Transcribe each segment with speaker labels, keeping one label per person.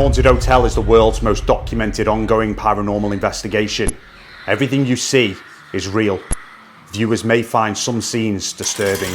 Speaker 1: Haunted Hotel is the world's most documented ongoing paranormal investigation. Everything you see is real. Viewers may find some scenes disturbing.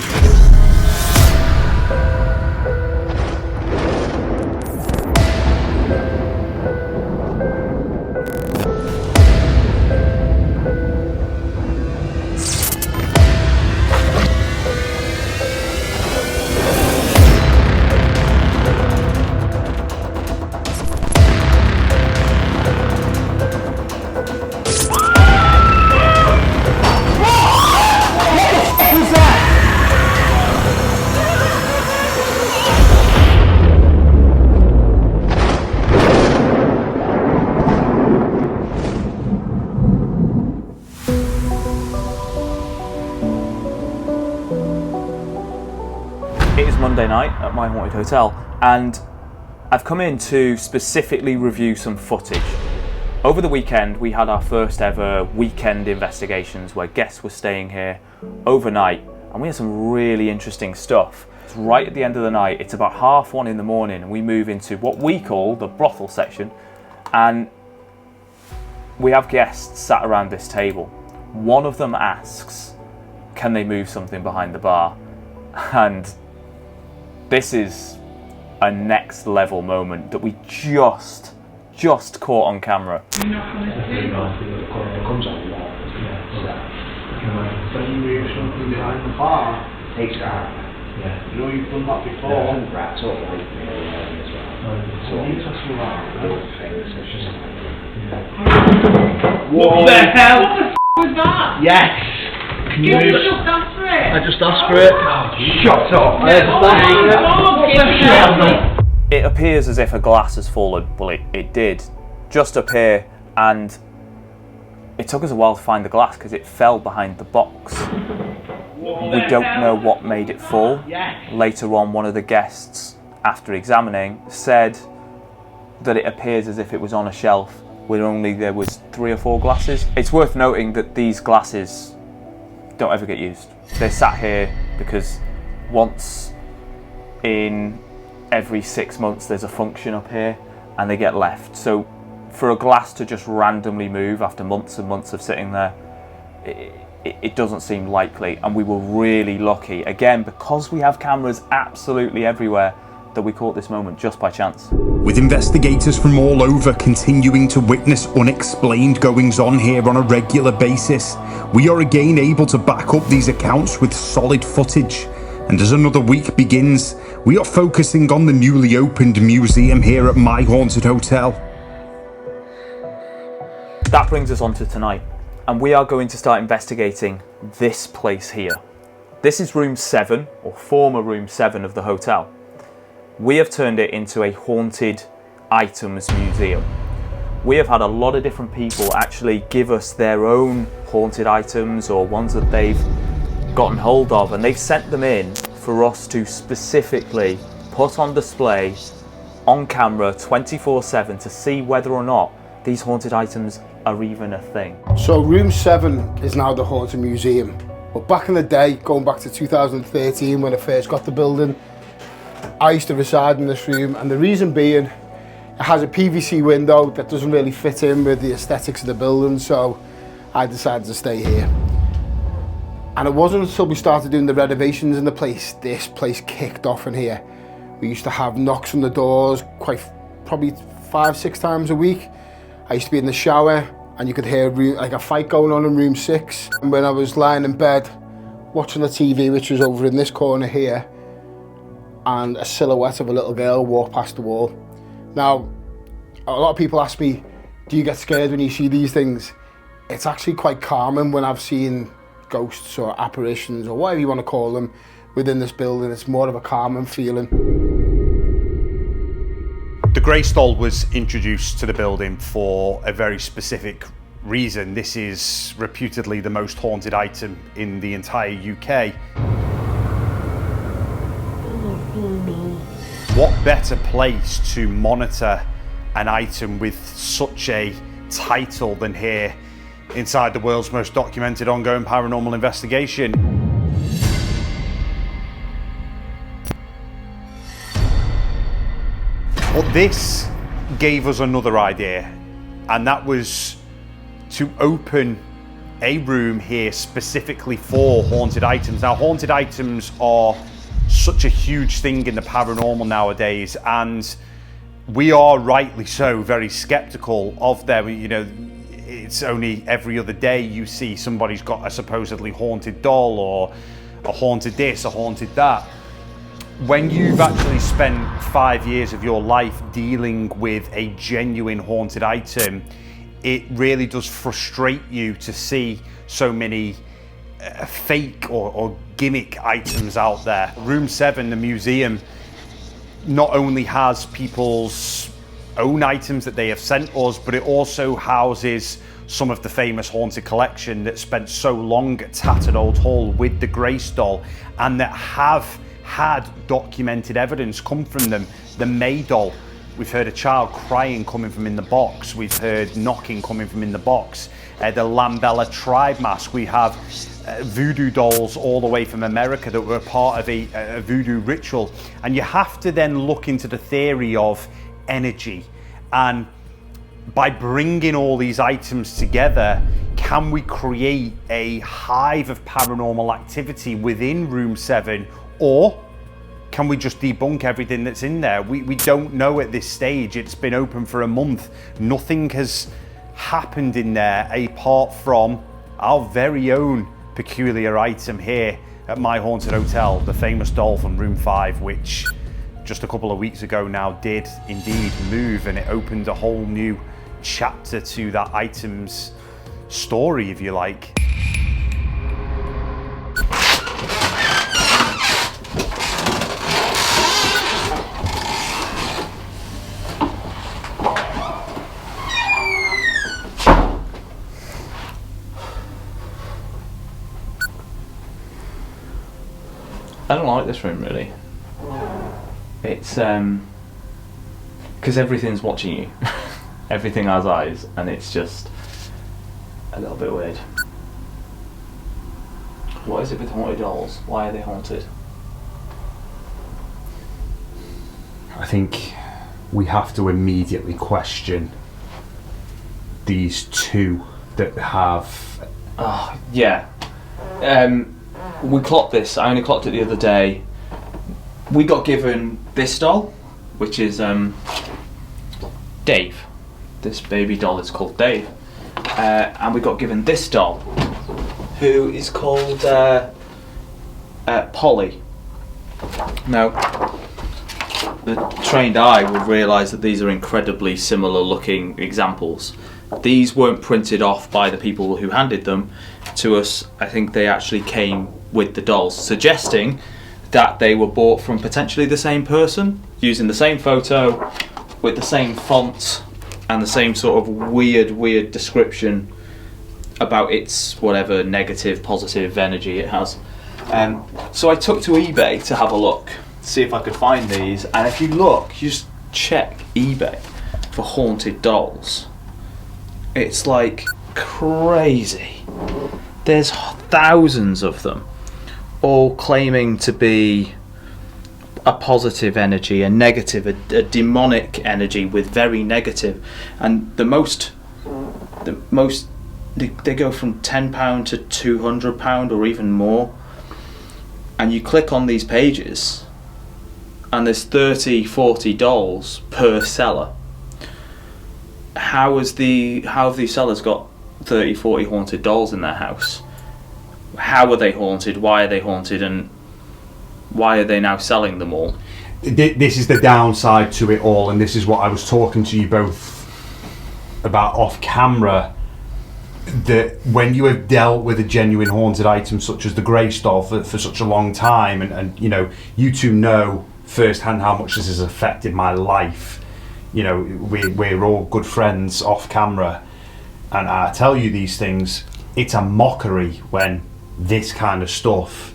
Speaker 2: It is Monday night at my haunted hotel, and I've come in to specifically review some footage. Over the weekend, we had our first ever weekend investigations where guests were staying here overnight, and we had some really interesting stuff. It's right at the end of the night, it's about 1:30 in the morning, and we move into what we call the brothel section, and we have guests sat around this table. One of them asks, can they move something behind the bar? And this is a next level moment that we just caught on camera.
Speaker 3: When you move something behind the bar, exactly. Yeah. You know you've done that before. Yeah, right, totally. So interesting that. What the hell? What the f was that? Yes. You just asked for it. I just asked for it. Shut up.
Speaker 2: It appears as if a glass has fallen. Well, it did just appear, and it took us a while to find the glass because it fell behind the box. We don't know what made it fall. Later on, one of the guests, after examining, said that it appears as if it was on a shelf where there was 3 or 4 glasses. It's worth noting that these glasses don't ever get used. They're sat here because once in every 6 months there's a function up here and they get left. So for a glass to just randomly move after months and months of sitting there, it doesn't seem likely, and we were really lucky, again, because we have cameras absolutely everywhere, that we caught this moment just by chance.
Speaker 1: With investigators from all over continuing to witness unexplained goings-on here on a regular basis, we are again able to back up these accounts with solid footage. And as another week begins, we are focusing on the newly opened museum here at my haunted hotel.
Speaker 2: That brings us on to tonight, and we are going to start investigating this place here. This is room 7, or former room 7 of the hotel. We have turned it into a haunted items museum. We have had a lot of different people actually give us their own haunted items or ones that they've gotten hold of, and they've sent them in for us to specifically put on display on camera 24/7 to see whether or not these haunted items are even a thing.
Speaker 4: So room 7 is now the haunted museum, but back in the day, going back to 2013 when I first got the building, I used to reside in this room, and the reason being, it has a PVC window that doesn't really fit in with the aesthetics of the building, so I decided to stay here. And it wasn't until we started doing the renovations in the place, this place kicked off in here. We used to have knocks on the doors probably 5-6 times a week. I used to be in the shower and you could hear like a fight going on in room 6. And when I was lying in bed watching the TV, which was over in this corner here, and a silhouette of a little girl walked past the wall. Now, a lot of people ask me, do you get scared when you see these things? It's actually quite calming when I've seen ghosts or apparitions or whatever you want to call them within this building. It's more of a calming feeling.
Speaker 1: The Grey Stole was introduced to the building for a very specific reason. This is reputedly the most haunted item in the entire UK. What better place to monitor an item with such a title than here inside the world's most documented ongoing paranormal investigation? But this gave us another idea, and that was to open a room here specifically for haunted items. Now, haunted items are such a huge thing in the paranormal nowadays, and we are rightly so very skeptical of them. You know, it's only every other day you see somebody's got a supposedly haunted doll or a haunted this, a haunted that. When you've actually spent 5 years of your life dealing with a genuine haunted item, it really does frustrate you to see so many fake or gimmick items out there. Room 7, the museum, not only has people's own items that they have sent us, but it also houses some of the famous haunted collection that spent so long at Tattered Old Hall with the Grace doll, and that have had documented evidence come from them. The May doll, we've heard a child crying coming from in the box. We've heard knocking coming from in the box. The Lambella tribe mask. We have voodoo dolls all the way from America that were part of a voodoo ritual. And you have to then look into the theory of energy. And by bringing all these items together, can we create a hive of paranormal activity within Room 7, or can we just debunk everything that's in there? We don't know at this stage. It's been open for a month. Nothing has happened in there apart from our very own peculiar item here at My Haunted Hotel, the famous doll from Room 5, which just a couple of weeks ago now did indeed move, and it opened a whole new chapter to that item's story, if you like.
Speaker 2: I don't like this room really. It's because everything's watching you. Everything has eyes, and it's just a little bit weird. What is it with haunted dolls? Why are they haunted?
Speaker 1: I think we have to immediately question these two that have...
Speaker 2: Oh, yeah. We clocked this. I only clocked it the other day. We got given this doll, which is Dave. This baby doll is called Dave. And we got given this doll, who is called Polly. Now, the trained eye will realise that these are incredibly similar looking examples. These weren't printed off by the people who handed them to us. I think they actually came with the dolls, suggesting that they were bought from potentially the same person, using the same photo, with the same font, and the same sort of weird description about its whatever negative, positive energy it has. So I took to eBay to have a look, see if I could find these, and if you look, you just check eBay for haunted dolls. It's like crazy. There's thousands of them, all claiming to be a positive energy, a negative, a demonic energy with very negative. And the most they go from £10 to £200 or even more. And you click on these pages and there's 30, 40 dolls per seller. How have these sellers got 30, 40 haunted dolls in their house? How are they haunted? Why are they haunted? And why are they now selling them all?
Speaker 1: This is the downside to it all, and this is what I was talking to you both about off camera, that when you have dealt with a genuine haunted item such as the Grace doll for such a long time, and you know, you two know firsthand how much this has affected my life. You know, we're all good friends off camera, and I tell you these things, it's a mockery when this kind of stuff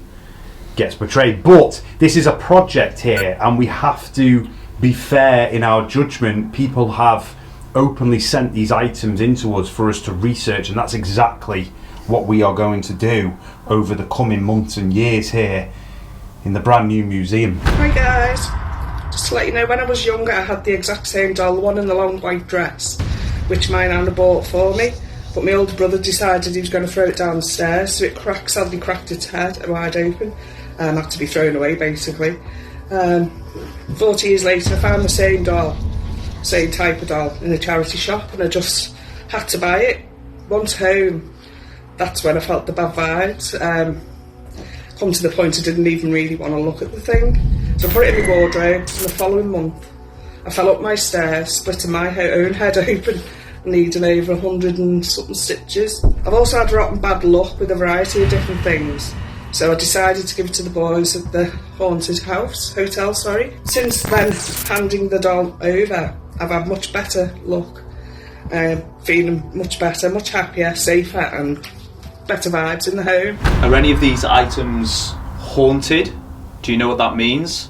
Speaker 1: gets portrayed. But this is a project here, and we have to be fair in our judgment. People have openly sent these items into us for us to research, and that's exactly what we are going to do over the coming months and years here in the brand new museum.
Speaker 3: Hi guys.
Speaker 5: Just to let you know, when I was younger, I had the exact same doll, the one in the long white dress, which my nana bought for me. But my older brother decided he was going to throw it down the stairs, so it sadly cracked its head wide open and had to be thrown away, basically. 40 years later, I found the same doll, same type of doll, in a charity shop, and I just had to buy it. Once home, that's when I felt the bad vibes. Come to the point I didn't even really want to look at the thing. So I put it in my wardrobe, and the following month, I fell up my stairs, splitting my own head open, needing over 100 and something stitches. I've also had rotten bad luck with a variety of different things, so I decided to give it to the boys at the haunted hotel. Since then, handing the doll over, I've had much better luck, feeling much better, much happier, safer and better vibes in the home.
Speaker 2: Are any of these items haunted? Do you know what that means?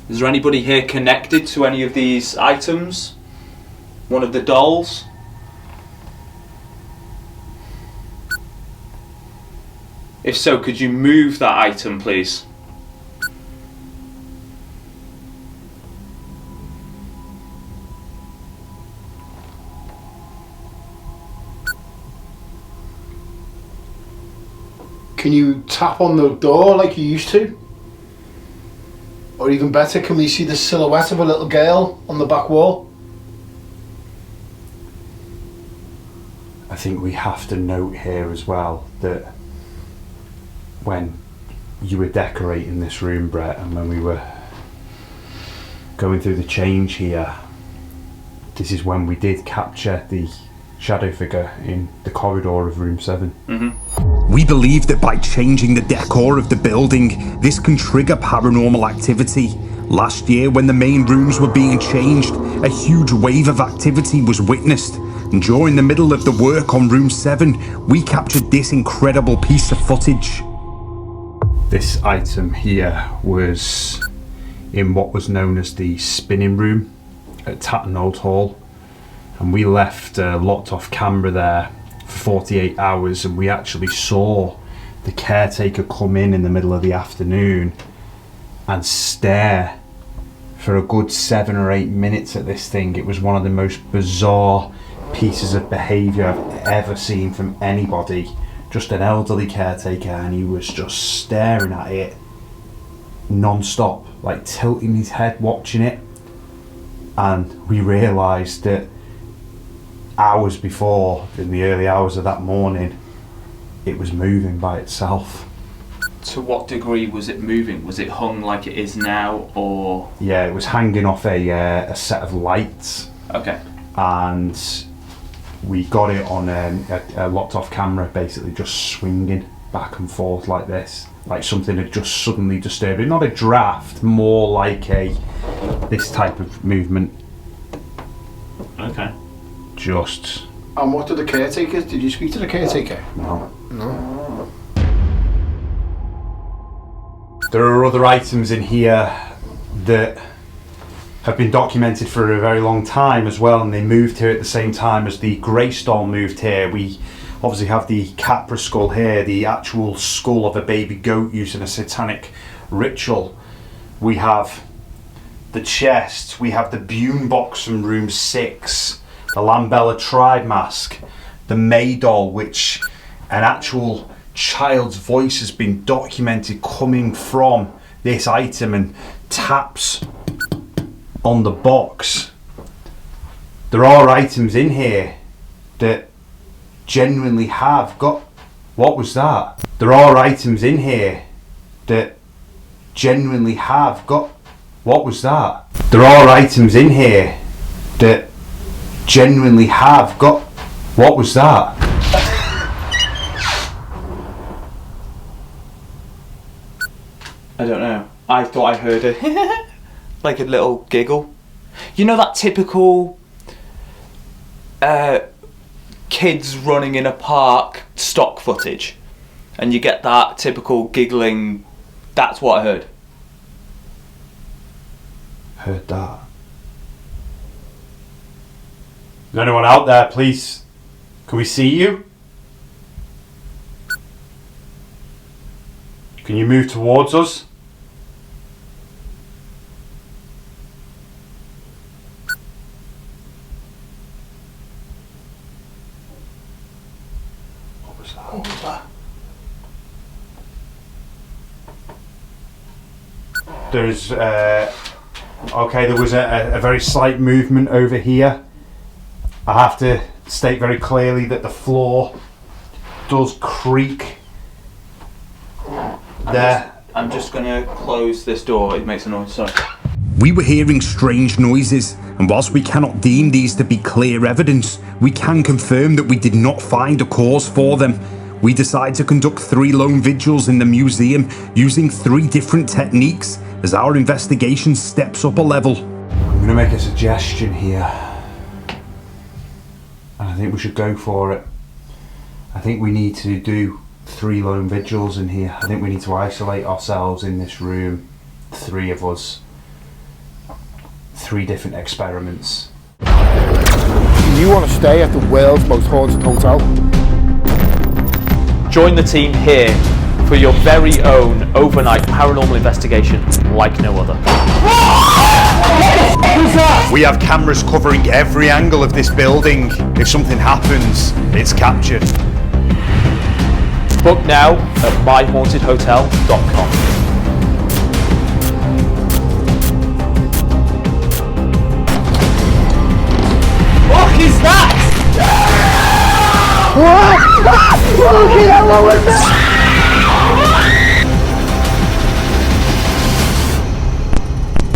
Speaker 2: Is there anybody here connected to any of these items? One of the dolls? If so, could you move that item, please?
Speaker 4: Can you tap on the door like you used to? Or even better, can we see the silhouette of a little girl on the back wall?
Speaker 1: I think we have to note here as well that when you were decorating this room, Brett, and when we were going through the change here, this is when we did capture the shadow figure in the corridor of room 7. We believe that by changing the decor of the building, this can trigger paranormal activity. Last year, when the main rooms were being changed, a huge wave of activity was witnessed. And during the middle of the work on room 7, we captured this incredible piece of footage. This item here was in what was known as the spinning room at Tatton Old Hall, and we left locked off camera there for 48 hours, and we actually saw the caretaker come in the middle of the afternoon and stare for a good 7 or 8 minutes at this thing. It was one of the most bizarre pieces of behaviour I've ever seen from anybody. Just an elderly caretaker, and he was just staring at it non-stop, like tilting his head watching it. And we realised that hours before, in the early hours of that morning, it was moving by itself.
Speaker 2: To what degree was it moving? Was it hung like it is now, or...?
Speaker 1: Yeah, it was hanging off a set of lights.
Speaker 2: Okay.
Speaker 1: And we got it on a locked off camera, basically just swinging back and forth like this, like something had just suddenly disturbed it. Not a draft, more like this type of movement.
Speaker 2: Okay.
Speaker 1: Just.
Speaker 4: And what did the caretakers? Did you speak to the caretaker?
Speaker 1: No.
Speaker 4: No.
Speaker 1: There are other items in here that have been documented for a very long time as well, and they moved here at the same time as the Grace doll moved here. We obviously have the Capra skull here, the actual skull of a baby goat used in a satanic ritual. We have the chest, we have the Bune box from room 6, the Lambella tribe mask, the May doll, which an actual child's voice has been documented coming from this item and taps on the box. There are items in here that genuinely have got... What was that? There are items in here that genuinely have got... What was that? There are items in here that genuinely have got... What was that?
Speaker 2: I don't know. I thought I heard it. Like a little giggle. You know that typical kids running in a park stock footage? And you get that typical giggling. That's what I heard.
Speaker 1: Heard that. Is anyone out there, please? Can we see you? Can you move towards us?
Speaker 4: Was that over?
Speaker 1: There's okay, there was a very slight movement over here. I have to state very clearly that the floor does creak there.
Speaker 2: I'm just going to close this door. It makes a noise, sorry.
Speaker 1: We were hearing strange noises, and whilst we cannot deem these to be clear evidence, we can confirm that we did not find a cause for them. We decided to conduct 3 lone vigils in the museum using 3 different techniques as our investigation steps up a level. I'm going to make a suggestion here, and I think we should go for it. I think we need to do 3 lone vigils in here. I think we need to isolate ourselves in this room, 3 of us. 3 different experiments.
Speaker 4: You want to stay at the world's most haunted hotel?
Speaker 2: Join the team here for your very own overnight paranormal investigation like no other.
Speaker 1: We have cameras covering every angle of this building. If something happens, it's captured.
Speaker 2: Book now at myhauntedhotel.com.
Speaker 3: What is that? What was that?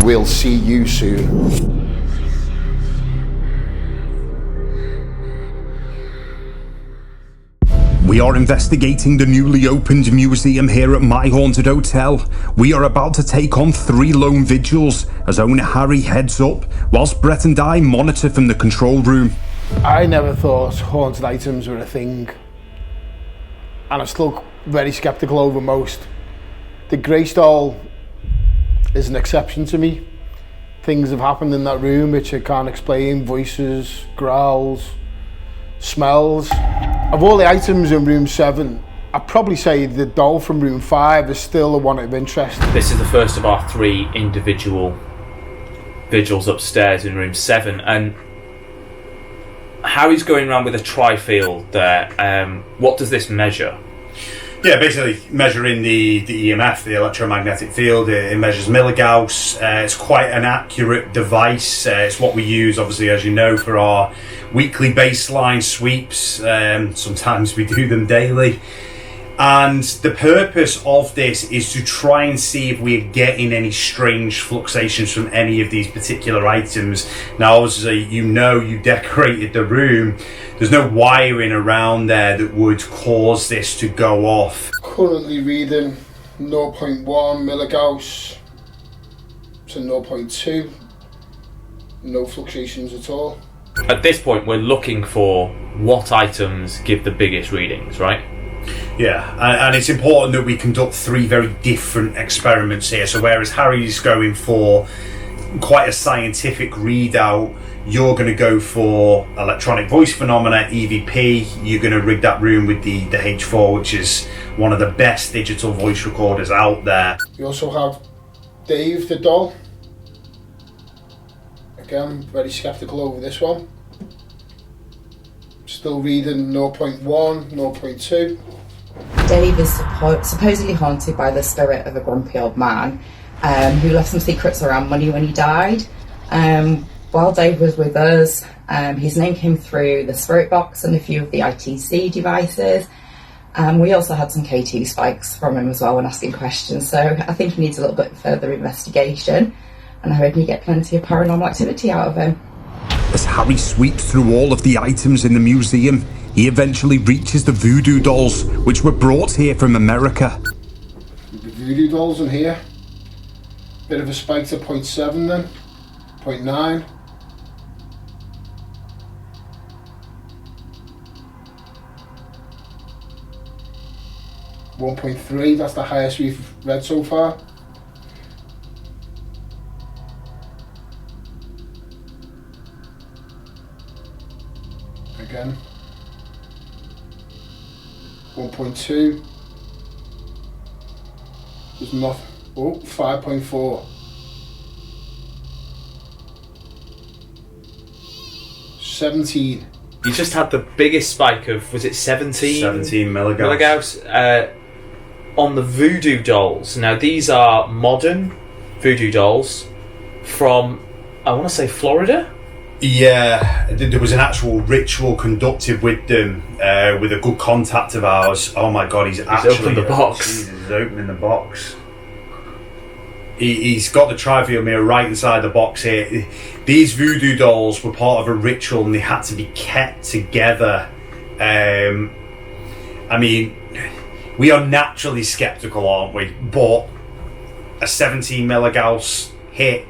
Speaker 4: We'll see you soon.
Speaker 1: We are investigating the newly opened museum here at My Haunted Hotel. We are about to take on 3 lone vigils as owner Harry heads up, whilst Brett and I monitor from the control room.
Speaker 4: I never thought haunted items were a thing, and I'm still very sceptical over most. The Grace doll is an exception to me. Things have happened in that room which I can't explain. Voices, growls, smells. Of all the items in room 7, I'd probably say the doll from room 5 is still the one of interest.
Speaker 6: This is the first of our 3 individual vigils upstairs in room 7, and Harry's going around with a tri-field there. What does this measure?
Speaker 1: Yeah, basically measuring the EMF, the electromagnetic field. It measures milligauss. It's quite an accurate device. It's what we use, obviously, as you know, for our weekly baseline sweeps. Sometimes we do them daily. And the purpose of this is to try and see if we're getting any strange fluctuations from any of these particular items. Now, obviously, you decorated the room. There's no wiring around there that would cause this to go off.
Speaker 4: Currently reading 0.1 milligauss to 0.2. No fluctuations at all.
Speaker 6: At this point, we're looking for what items give the biggest readings, right?
Speaker 1: Yeah, and it's important that we conduct 3 very different experiments here. So whereas Harry's going for quite a scientific readout, you're going to go for electronic voice phenomena, EVP. You're going to rig that room with the H4, which is one of the best digital voice recorders out there.
Speaker 4: We also have Dave the doll. Again, very sceptical over this one. Still reading 0.1, 0.2.
Speaker 7: Dave is supposedly haunted by the spirit of a grumpy old man who left some secrets around money when he died. While Dave was with us, his name came through the spirit box and a few of the ITC devices. We also had some K2 spikes from him as well when asking questions, so I think he needs a little bit further investigation, and I hope you get plenty of paranormal activity out of him.
Speaker 1: As Harry sweeps through all of the items in the museum, he eventually reaches the voodoo dolls, which were brought here from America.
Speaker 4: The voodoo dolls in here. Bit of a spike to 0.7 then, 0.9. .3, that's the highest we've read so far. Again. 1.2. There's nothing. Oh, 5.4. 17.
Speaker 6: He's just had the biggest spike of, was it 17
Speaker 1: milligauss.
Speaker 6: On the voodoo dolls. Now these are modern voodoo dolls from, I want to say, Florida?
Speaker 1: Yeah, there was an actual ritual conducted with them, with a good contact of ours. Oh my god, he's actually
Speaker 6: opened the box.
Speaker 1: Jesus, he's opening the box. He's got the trivial mirror right inside the box here. These voodoo dolls were part of a ritual and they had to be kept together. I mean, we are naturally skeptical, aren't we? But a 17 milligauss hit,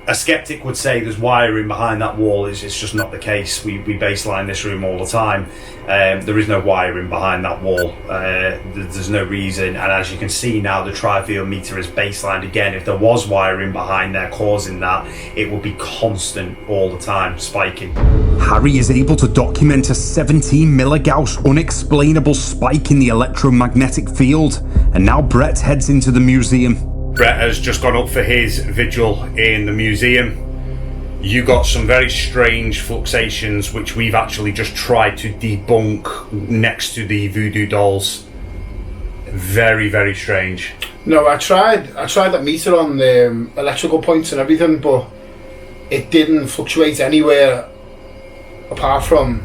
Speaker 1: a skeptic would say there's wiring behind that wall. It's just not the case. We baseline this room all the time. There is no wiring behind that wall. There's no reason. And as you can see now, the trifield meter is baselined again. If there was wiring behind there causing that, it would be constant all the time, spiking.
Speaker 8: Harry is able to document a 17 milligauss unexplainable spike in the electromagnetic field. And now Brett heads into the museum.
Speaker 1: Brett has just gone up for his vigil in the museum. You got some very strange fluxations which we've actually just tried to debunk next to the voodoo dolls. Very, very strange.
Speaker 4: No, I tried that meter on the electrical points and everything, but it didn't fluctuate anywhere apart from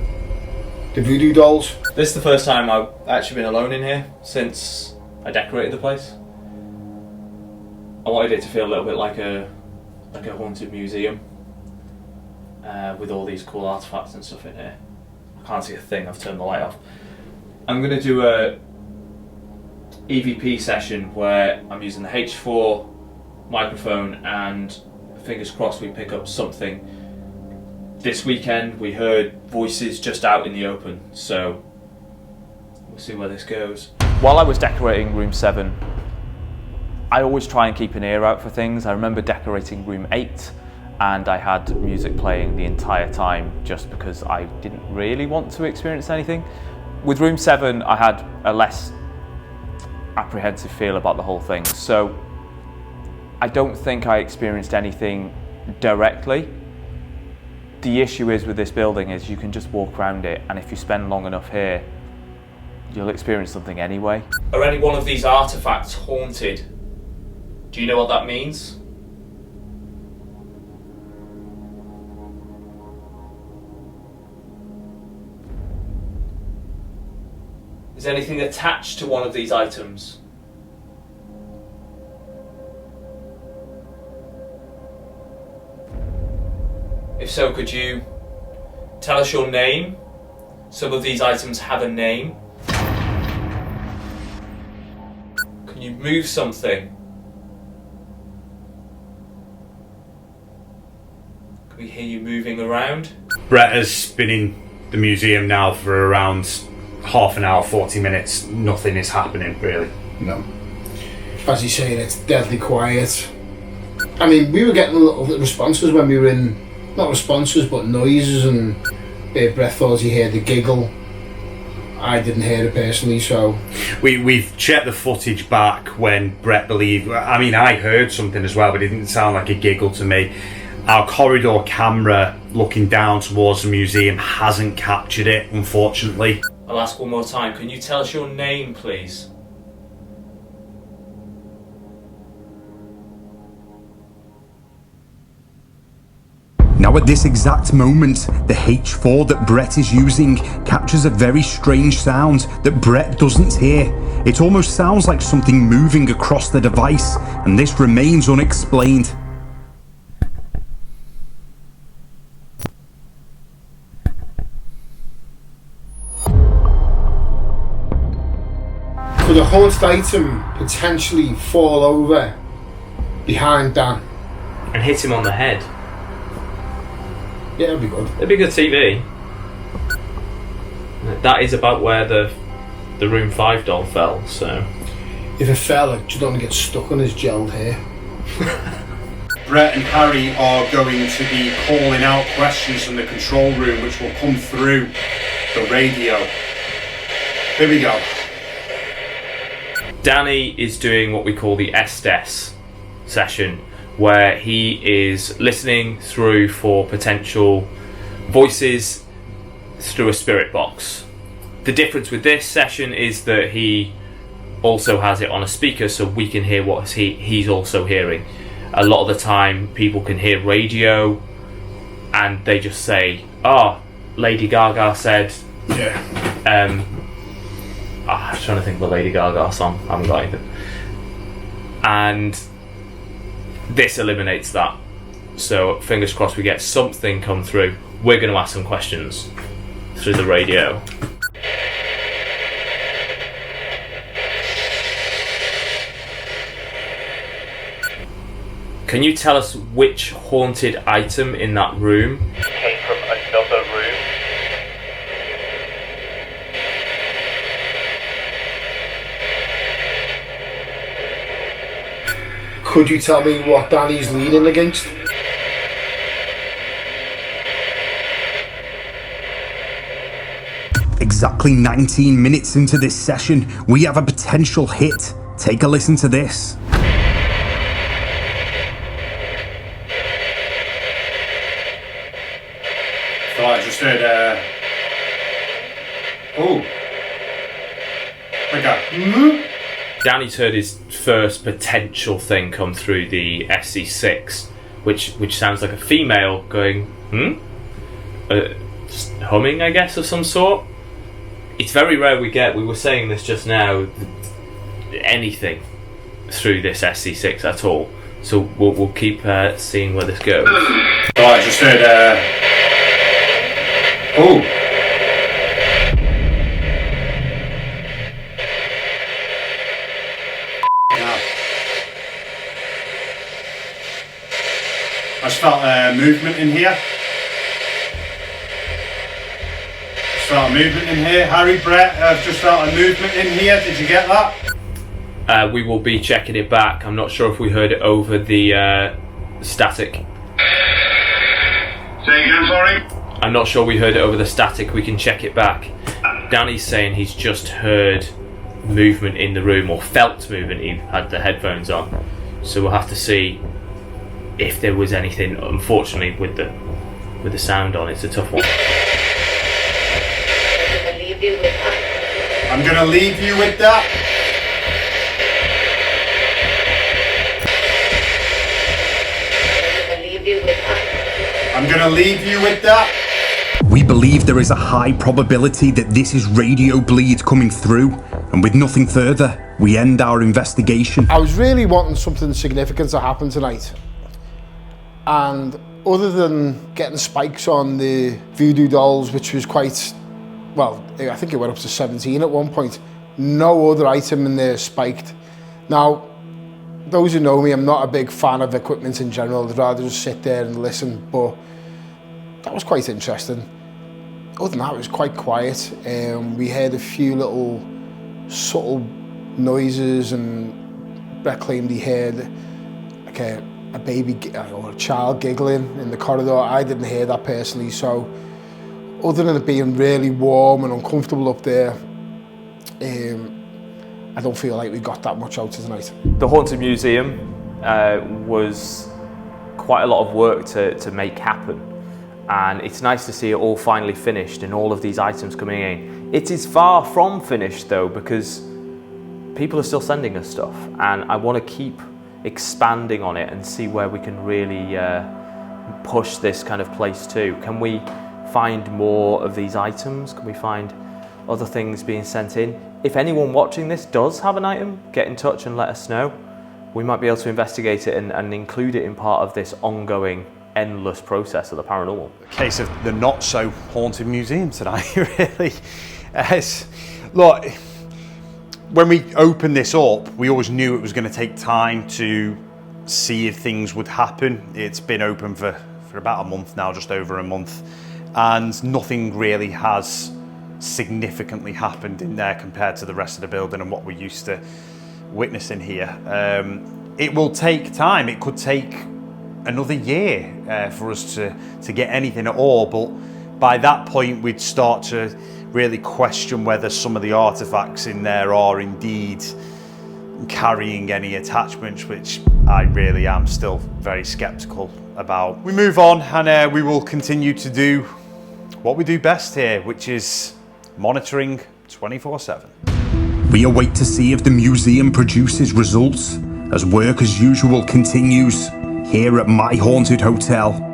Speaker 4: the voodoo dolls.
Speaker 2: This is the first time I've actually been alone in here since I decorated the place. I wanted it to feel a little bit like a haunted museum, with all these cool artefacts and stuff in here. I can't see a thing, I've turned the light off. I'm going to do a EVP session where I'm using the H4 microphone and fingers crossed we pick up something. This weekend we heard voices just out in the open, so we'll see where this goes. While I was decorating room 7, I always try and keep an ear out for things. I remember decorating room 8 and I had music playing the entire time just because I didn't really want to experience anything. With room 7, I had a less apprehensive feel about the whole thing. So I don't think I experienced anything directly. The issue is with this building is you can just walk around it, and if you spend long enough here, you'll experience something anyway. Are any one of these artefacts haunted? Do you know what that means? Is anything attached to one of these items? If so, could you tell us your name? Some of these items have a name. Can you move something? Can we hear you moving around?
Speaker 1: Brett has been in the museum now for around half an hour, 40 minutes. Nothing is happening, really.
Speaker 4: No. As you say, it's deadly quiet. I mean, we were getting little responses when we were in, not responses, but noises, and Brett thought he heard the giggle. I didn't hear it personally, so...
Speaker 1: We've checked the footage back when Brett believed... I mean, I heard something as well, but it didn't sound like a giggle to me. Our corridor camera looking down towards the museum hasn't captured it, unfortunately.
Speaker 2: I'll ask one more time. Can you tell us your name, please?
Speaker 8: Now at this exact moment, the H4 that Brett is using captures a very strange sound that Brett doesn't hear. It almost sounds like something moving across the device, and this remains unexplained.
Speaker 4: Could a haunted item potentially fall over behind Dan?
Speaker 6: And hit him on the head.
Speaker 4: Yeah, that'd be good.
Speaker 6: It'd be good TV. That is about where the room 5 doll fell, so...
Speaker 4: If it fell, it should only get stuck on his gelled hair.
Speaker 1: Brett and Harry are going to be calling out questions from the control room, which will come through the radio. Here we go.
Speaker 6: Danny is doing what we call the SDS session, where he is listening through for potential voices, through a spirit box. The difference with this session is that he also has it on a speaker, so we can hear what he's also hearing. A lot of the time people can hear radio and they just say, oh, Lady Gaga said, I'm trying to think of a Lady Gaga song, I haven't got anything. And this eliminates that. So fingers crossed we get something come through. We're going to ask some questions through the radio. Can you tell us which haunted item in that room came from another room?
Speaker 4: Could you tell me what Danny's leaning against?
Speaker 8: Exactly 19 minutes into this session, we have a potential hit. Take a listen to this.
Speaker 1: So I just heard, okay.
Speaker 6: Danny's heard his first potential thing come through the SC6, which sounds like a female going, humming, I guess, of some sort. It's very rare we were saying this just now, anything through this SC6 at all. So we'll keep seeing where this goes.
Speaker 1: So I just heard, I just felt movement in here. Just felt a movement in here. Harry, Brett, I've just felt a movement in here. Did you get that?
Speaker 6: We will be checking it back. I'm not sure if we heard it over the static.
Speaker 9: Say again, sorry?
Speaker 6: I'm not sure we heard it over the static. We can check it back. Danny's saying he's just heard movement in the room, or felt movement. He had the headphones on. So we'll have to see if there was anything. Unfortunately, with the sound on, it's a tough one.
Speaker 1: I'm gonna leave you with that. I'm gonna leave you with that.
Speaker 8: We believe there is a high probability that this is radio bleed coming through, and with nothing further, we end our investigation.
Speaker 4: I was really wanting something significant to happen tonight. And other than getting spikes on the voodoo dolls, which was quite, well, I think it went up to 17 at one point, no other item in there spiked. Now, those who know me, I'm not a big fan of equipment in general. I'd rather just sit there and listen, but that was quite interesting. Other than that, it was quite quiet. We heard a few little subtle noises, and Brett claimed he heard like a baby or a child giggling in the corridor. I didn't hear that personally, so other than it being really warm and uncomfortable up there, I don't feel like we got that much out of tonight.
Speaker 2: The Haunted Museum was quite a lot of work to make happen, and it's nice to see it all finally finished and all of these items coming in. It is far from finished though, because people are still sending us stuff, and I want to keep expanding on it and see where we can really push this kind of place to. Can we find more of these items? Can we find other things being sent in? If anyone watching this does have an item, get in touch and let us know. We might be able to investigate it and include it in part of this ongoing, endless process of the paranormal.
Speaker 1: Case of the not so haunted museum tonight, really. Look, when we opened this up, we always knew it was going to take time to see if things would happen. It's been open for about a month now, just over a month, and nothing really has significantly happened in there compared to the rest of the building and what we're used to witnessing here. It will take time. It could take another year for us to get anything at all, but by that point we'd start to really question whether some of the artefacts in there are indeed carrying any attachments, which I really am still very skeptical about. We move on, and we will continue to do what we do best here, which is monitoring 24/7.
Speaker 8: We await to see if the museum produces results as work as usual continues here at my haunted hotel.